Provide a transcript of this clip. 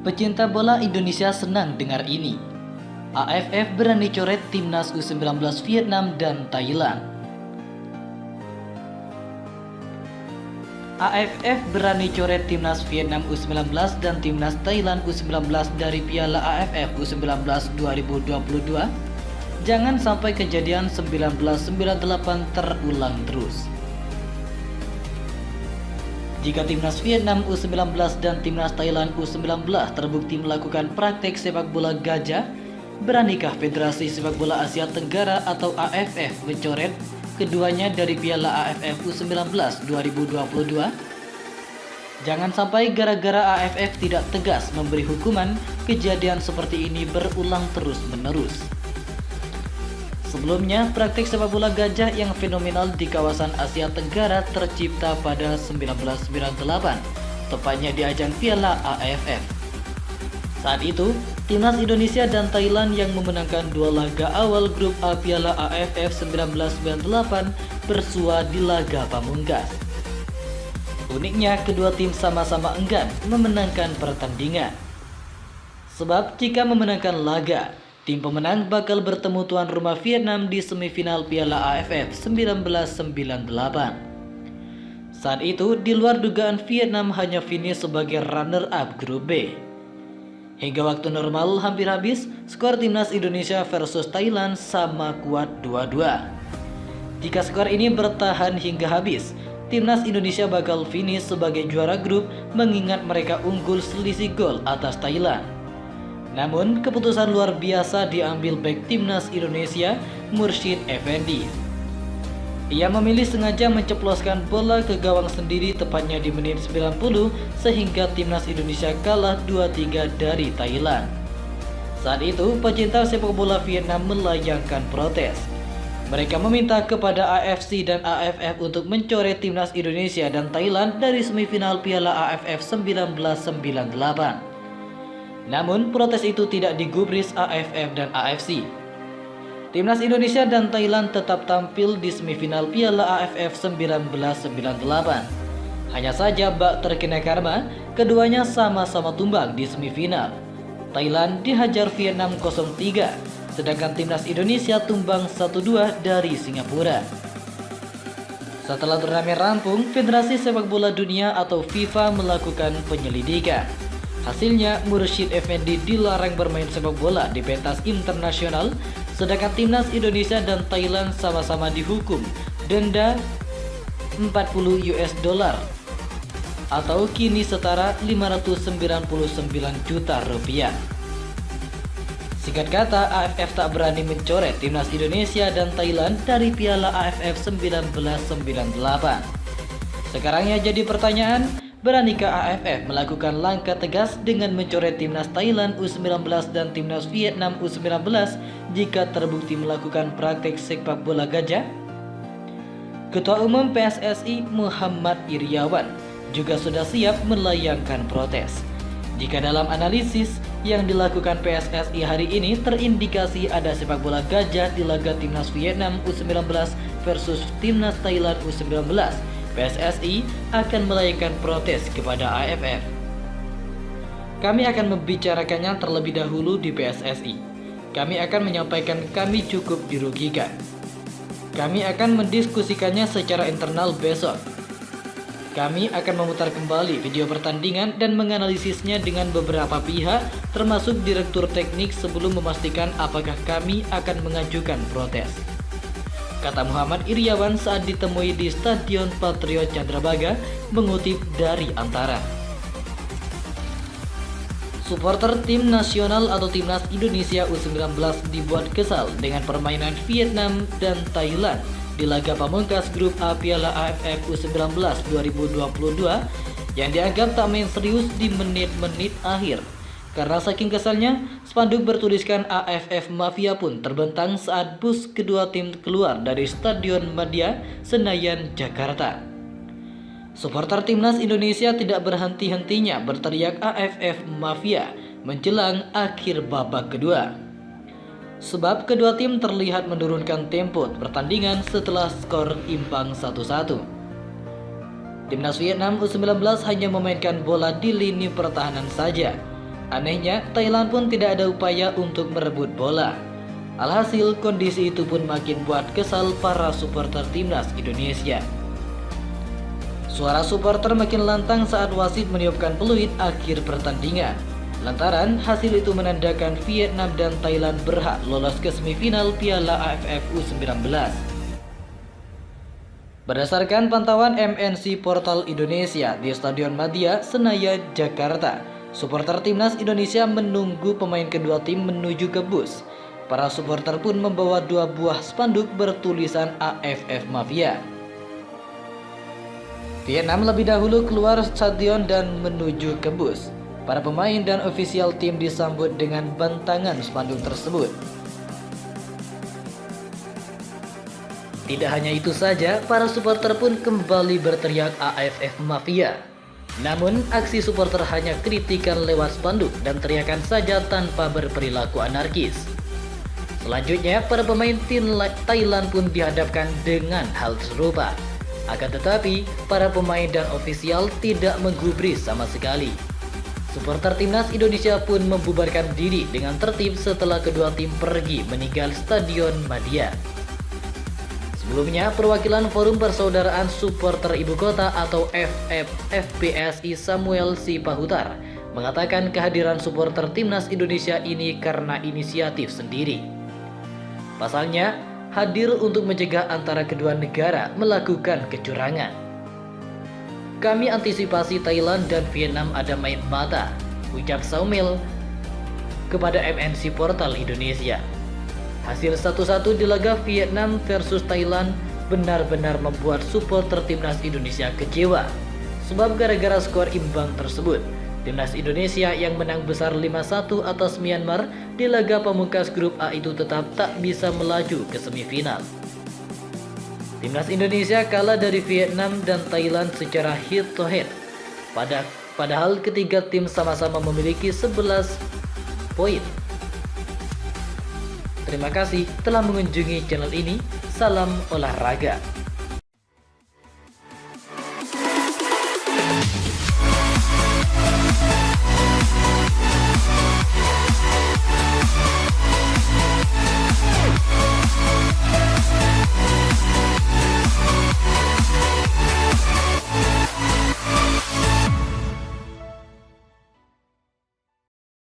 Pecinta bola Indonesia senang dengar ini. AFF berani coret timnas U19 Vietnam dan Thailand. AFF berani coret timnas Vietnam U19 dan timnas Thailand U19 dari Piala AFF U19 2022. Jangan sampai kejadian 1998 terulang terus. Jika timnas Vietnam U19 dan timnas Thailand U19 terbukti melakukan praktek sepak bola gajah, beranikah Federasi Sepak Bola Asia Tenggara atau AFF mencoret keduanya dari Piala AFF U19 2022? Jangan sampai gara-gara AFF tidak tegas memberi hukuman, kejadian seperti ini berulang terus-menerus. Sebelumnya, praktik sepak bola gajah yang fenomenal di kawasan Asia Tenggara tercipta pada 1998, tepatnya di ajang Piala AFF. Saat itu, timnas Indonesia dan Thailand yang memenangkan dua laga awal grup A Piala AFF 1998 bersua di laga pamungkas. Uniknya, kedua tim sama-sama enggan memenangkan pertandingan. Sebab jika memenangkan laga, tim pemenang bakal bertemu tuan rumah Vietnam di semifinal Piala AFF 1998. Saat itu, di luar dugaan Vietnam hanya finish sebagai runner-up grup B. Hingga waktu normal hampir habis, skor timnas Indonesia versus Thailand sama kuat 2-2. Jika skor ini bertahan hingga habis, timnas Indonesia bakal finish sebagai juara grup mengingat mereka unggul selisih gol atas Thailand. Namun, keputusan luar biasa diambil bek timnas Indonesia, Mursyid Effendi. Ia memilih sengaja menceploskan bola ke gawang sendiri tepatnya di menit 90 sehingga timnas Indonesia kalah 2-3 dari Thailand. Saat itu, pecinta sepak bola Vietnam melayangkan protes. Mereka meminta kepada AFC dan AFF untuk mencoret timnas Indonesia dan Thailand dari semifinal Piala AFF 1998. Namun, protes itu tidak digubris AFF dan AFC. Timnas Indonesia dan Thailand tetap tampil di semifinal Piala AFF 1998. Hanya saja bak terkena karma, keduanya sama-sama tumbang di semifinal. Thailand dihajar Vietnam 0-3, sedangkan timnas Indonesia tumbang 1-2 dari Singapura. Setelah turnamen rampung, Federasi Sepak Bola Dunia atau FIFA melakukan penyelidikan. Hasilnya, Mursyid Effendi dilarang bermain sepak bola di pentas internasional, sedangkan timnas Indonesia dan Thailand sama-sama dihukum denda $40 atau kini setara 599 juta rupiah. Singkat kata, AFF tak berani mencoret timnas Indonesia dan Thailand dari Piala AFF 1998. Sekarang yang jadi pertanyaan, beranikah AFF melakukan langkah tegas dengan mencoret timnas Thailand U19 dan timnas Vietnam U19 jika terbukti melakukan praktek sepak bola gajah? Ketua Umum PSSI Muhammad Iryawan juga sudah siap melayangkan protes. Jika dalam analisis yang dilakukan PSSI hari ini terindikasi ada sepak bola gajah di laga timnas Vietnam U19 versus timnas Thailand U19, PSSI akan melayangkan protes kepada AFF. Kami akan membicarakannya terlebih dahulu di PSSI. Kami akan menyampaikan kami cukup dirugikan. Kami akan mendiskusikannya secara internal besok. Kami akan memutar kembali video pertandingan dan menganalisisnya dengan beberapa pihak, termasuk direktur teknik sebelum memastikan apakah kami akan mengajukan protes, kata Muhammad Iryawan saat ditemui di Stadion Patriot Candrabaga, mengutip dari Antara. Supporter tim nasional atau timnas Indonesia U19 dibuat kesal dengan permainan Vietnam dan Thailand di laga pamungkas grup A Piala AFF U19 2022 yang dianggap tak main serius di menit-menit akhir. Karena saking kesalnya, spanduk bertuliskan AFF Mafia pun terbentang saat bus kedua tim keluar dari Stadion Madia, Senayan, Jakarta. Supporter timnas Indonesia tidak berhenti-hentinya berteriak AFF Mafia menjelang akhir babak kedua. Sebab kedua tim terlihat menurunkan tempo pertandingan setelah skor imbang 1-1. Timnas Vietnam U19 hanya memainkan bola di lini pertahanan saja. Anehnya, Thailand pun tidak ada upaya untuk merebut bola. Alhasil, kondisi itu pun makin buat kesal para supporter timnas Indonesia. Suara supporter makin lantang saat wasit meniupkan peluit akhir pertandingan. Lantaran hasil itu menandakan Vietnam dan Thailand berhak lolos ke semifinal Piala AFF U19. Berdasarkan pantauan MNC Portal Indonesia di Stadion Madia, Senayan, Jakarta, supporter timnas Indonesia menunggu pemain kedua tim menuju ke bus. Para supporter pun membawa 2 buah spanduk bertulisan AFF Mafia. Vietnam lebih dahulu keluar stadion dan menuju ke bus. Para pemain dan ofisial tim disambut dengan bantangan spanduk tersebut. Tidak hanya itu saja, para supporter pun kembali berteriak AFF Mafia. Namun, aksi supporter hanya kritikan lewat spanduk dan teriakan saja tanpa berperilaku anarkis. Selanjutnya, para pemain tim Thailand pun dihadapkan dengan hal serupa. Akan tetapi, para pemain dan ofisial tidak menggubris sama sekali. Supporter timnas Indonesia pun membubarkan diri dengan tertib setelah kedua tim pergi meninggal Stadion Madia. Sebelumnya, perwakilan Forum Persaudaraan Supporter Ibu Kota atau FPSI Samuel Sipahutar mengatakan kehadiran supporter timnas Indonesia ini karena inisiatif sendiri. Pasalnya, hadir untuk mencegah antara kedua negara melakukan kecurangan. Kami antisipasi Thailand dan Vietnam ada main mata, ucap Samuel kepada MNC Portal Indonesia. Hasil 1-1 di laga Vietnam versus Thailand benar-benar membuat supporter timnas Indonesia kecewa. Sebab gara-gara skor imbang tersebut, timnas Indonesia yang menang besar 5-1 atas Myanmar di laga pamungkas grup A itu tetap tak bisa melaju ke semifinal. Timnas Indonesia kalah dari Vietnam dan Thailand secara head to head. Padahal ketiga tim sama-sama memiliki 11 poin. Terima kasih telah mengunjungi channel ini. Salam olahraga.